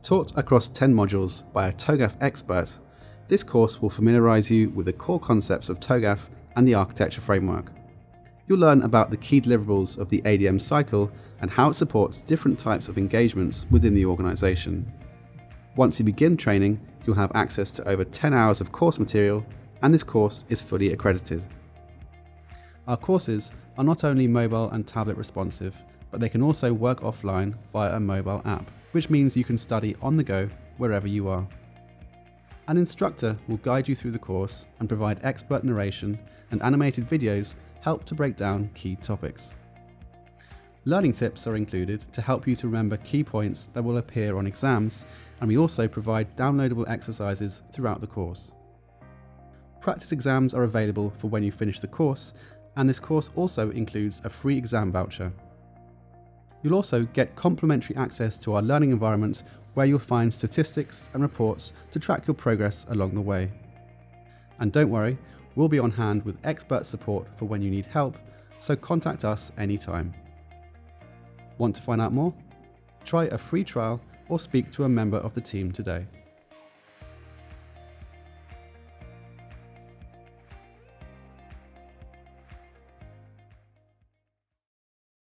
Taught across 10 modules by a TOGAF expert, this course will familiarise you with the core concepts of TOGAF and the architecture framework. You'll learn about the key deliverables of the ADM cycle and how it supports different types of engagements within the organisation. Once you begin training, you'll have access to over 10 hours of course material, and this course is fully accredited. Our courses are not only mobile and tablet responsive, but they can also work offline via a mobile app, which means you can study on the go wherever you are. An instructor will guide you through the course and provide expert narration, and animated videos help to break down key topics. Learning tips are included to help you to remember key points that will appear on exams, and we also provide downloadable exercises throughout the course. Practice exams are available for when you finish the course, and this course also includes a free exam voucher. You'll also get complimentary access to our learning environment, where you'll find statistics and reports to track your progress along the way. And don't worry, we'll be on hand with expert support for when you need help, so contact us anytime. Want to find out more? Try a free trial or speak to a member of the team today.